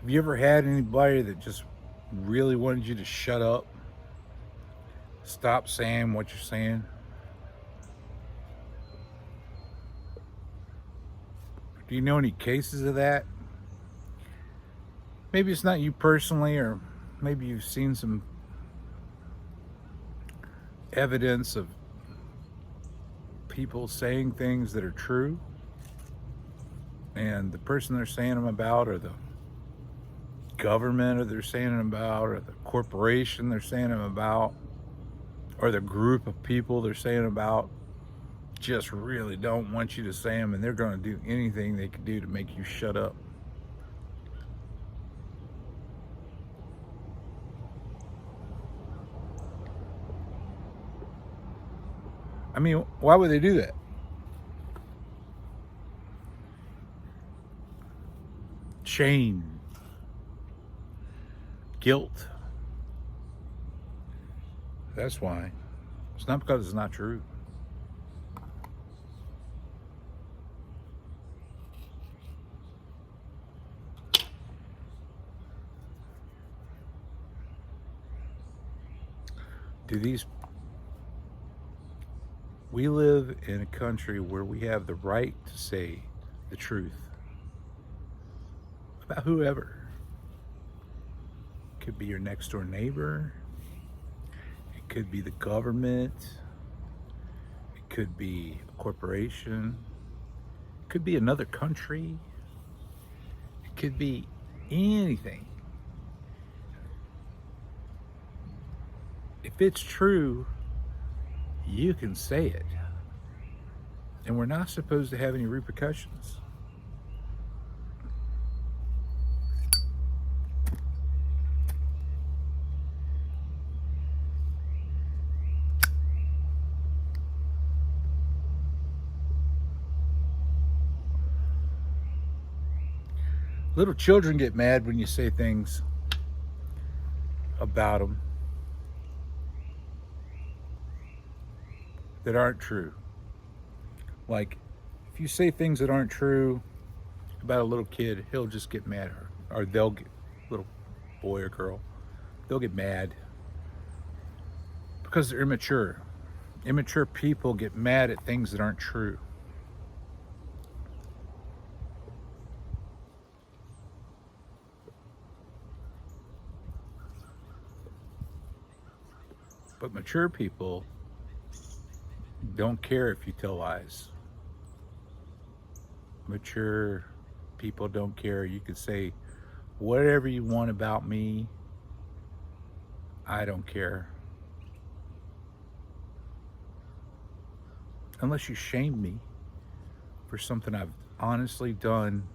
Have you ever had anybody that just really wanted you to shut up? Stop saying what you're saying? Do you know any cases of that? Maybe it's not you personally, or maybe you've seen some evidence of people saying things that are true, and the person they're saying them about, or the government or they're saying them about, or the corporation they're saying them about, or the group of people they're saying about, just really don't want you to say them, and they're going to do anything they can do to make you shut up. I mean, why would they do that? Shame, guilt. That's why. It's not because it's not true. Do these We live in a country where we have the right to say the truth about whoever. It could be your next door neighbor, it could be the government, it could be a corporation, it could be another country, it could be anything. If it's true, you can say it. And we're not supposed to have any repercussions. Little children get mad when you say things about them that aren't true. Like, if you say things that aren't true about a little kid, he'll just get mad, or they'll get, little boy or girl, they'll get mad because they're immature. Immature people get mad at things that aren't true. But mature people don't care if you tell lies. Mature people don't care. You could say whatever you want about me. I don't care. Unless you shame me for something I've honestly done.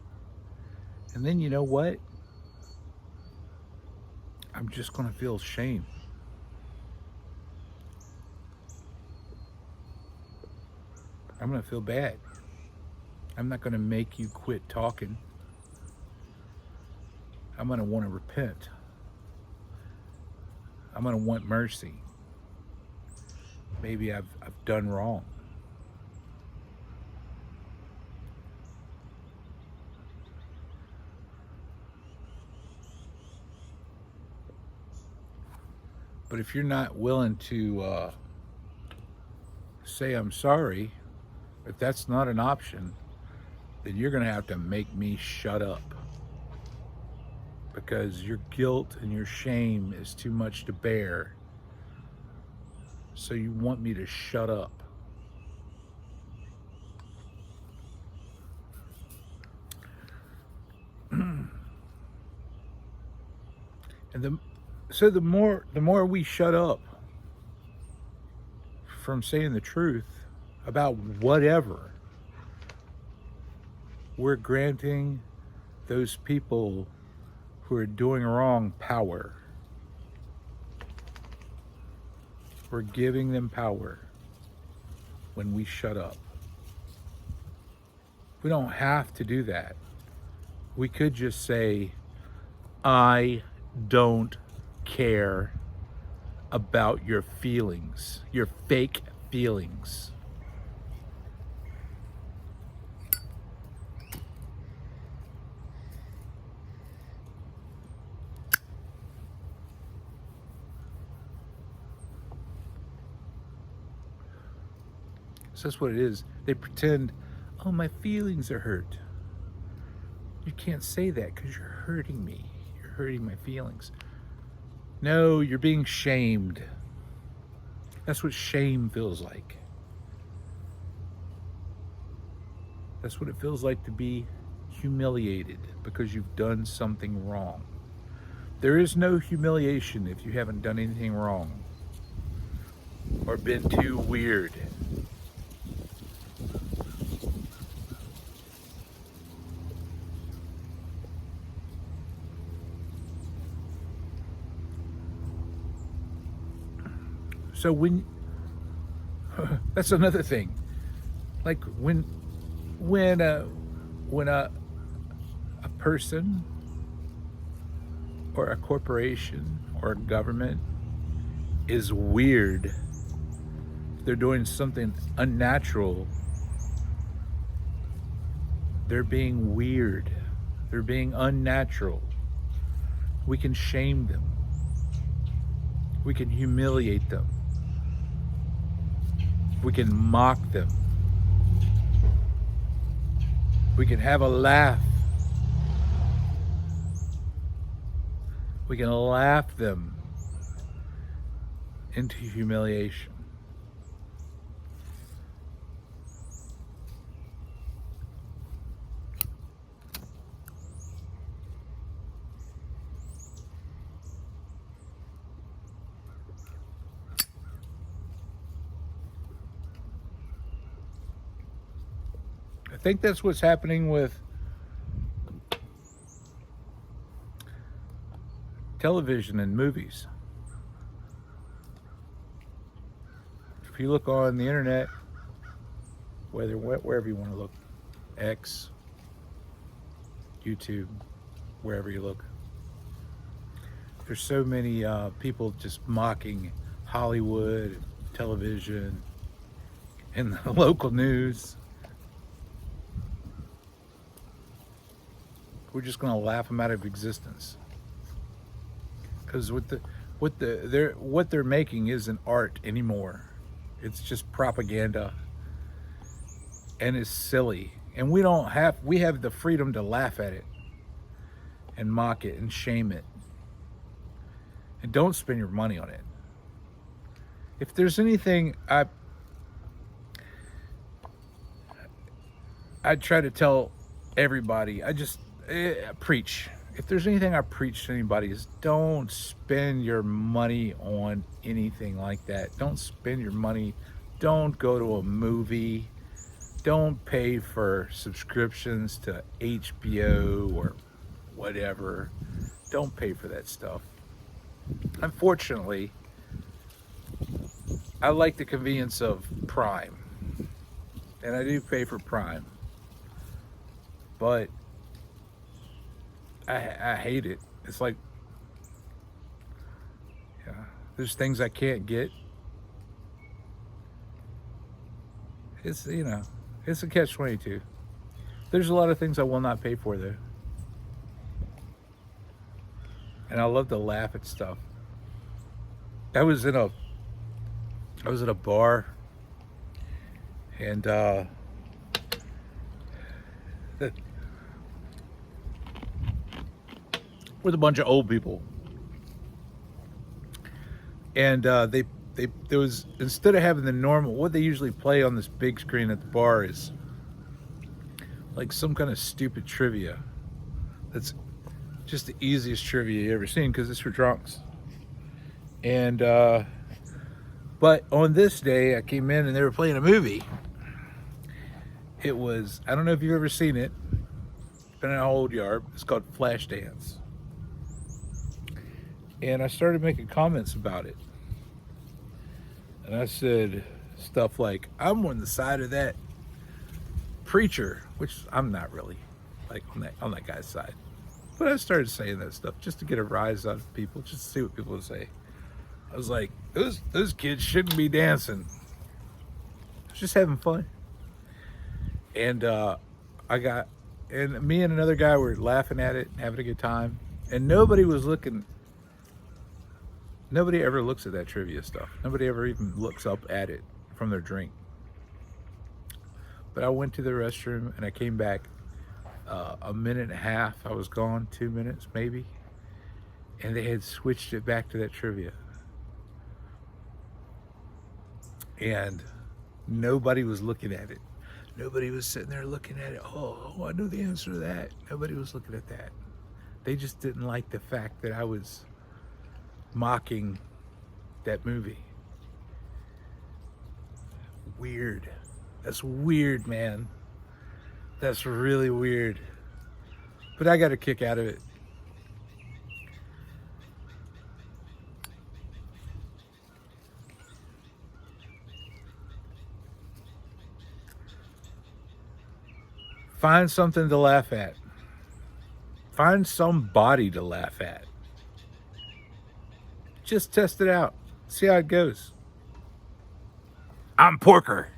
And then you know what? I'm just going to feel shame. I'm going to feel bad. I'm not going to make you quit talking. I'm going to want to repent. I'm going to want mercy. Maybe I've done wrong. But if you're not willing to say I'm sorry, if that's not an option, then you're going to have to make me shut up. Because your guilt and your shame is too much to bear. So you want me to shut up. And the more we shut up from saying the truth about whatever, we're granting those people who are doing wrong power. We're giving them power when we shut up. We don't have to do that. We could just say, I don't care about your feelings, your fake feelings. So that's what it is. They pretend, oh, my feelings are hurt. You can't say that because you're hurting me. You're hurting my feelings. No, you're being shamed. That's what shame feels like. That's what it feels like to be humiliated because you've done something wrong. There is no humiliation if you haven't done anything wrong or been too weird. So when that's another thing. Like when a person or a corporation or a government is weird, they're doing something unnatural, they're being weird, they're being unnatural, we can shame them, we can humiliate them, we can mock them, we can have a laugh, we can laugh them into humiliation. I think that's what's happening with television and movies. If you look on the internet, wherever you want to look, X, YouTube, wherever you look, there's so many people just mocking Hollywood, television, and the local news. We're just going to laugh them out of existence, because what they're making isn't art anymore. It's just propaganda, and it's silly. And we have the freedom to laugh at it and mock it and shame it. And don't spend your money on it. If there's anything I try to tell everybody, preach. If there's anything I preach to anybody, is don't spend your money on anything like that. Don't spend your money. Don't go to a movie. Don't pay for subscriptions to HBO or whatever. Don't pay for that stuff. Unfortunately, I like the convenience of Prime, and I do pay for Prime, but I hate it. It's like, yeah, there's things I can't get. It's a catch-22. There's a lot of things I will not pay for though, and I love to laugh at stuff. I was in a bar, and with a bunch of old people, and there was, instead of having the normal, what they usually play on this big screen at the bar is like some kind of stupid trivia. That's just the easiest trivia you ever seen, because it's for drunks. And but on this day, I came in and they were playing a movie. It was, I don't know if you've ever seen it, been in an old yard. It's called Flashdance. And I started making comments about it. And I said stuff like, I'm on the side of that preacher, which I'm not really, like on that guy's side. But I started saying that stuff just to get a rise out of people, just to see what people would say. I was like, those kids shouldn't be dancing. I was just having fun. And me and another guy were laughing at it, having a good time. And nobody was looking. Nobody ever looks at that trivia stuff. Nobody ever even looks up at it from their drink. But I went to the restroom and I came back a minute and a half. I was gone 2 minutes maybe. And they had switched it back to that trivia. And nobody was looking at it. Nobody was sitting there looking at it. Oh, I know the answer to that. Nobody was looking at that. They just didn't like the fact that I was mocking that movie. Weird. That's weird, man. That's really weird. But I got a kick out of it. Find something to laugh at. Find somebody to laugh at. Just test it out. See how it goes. I'm Porker.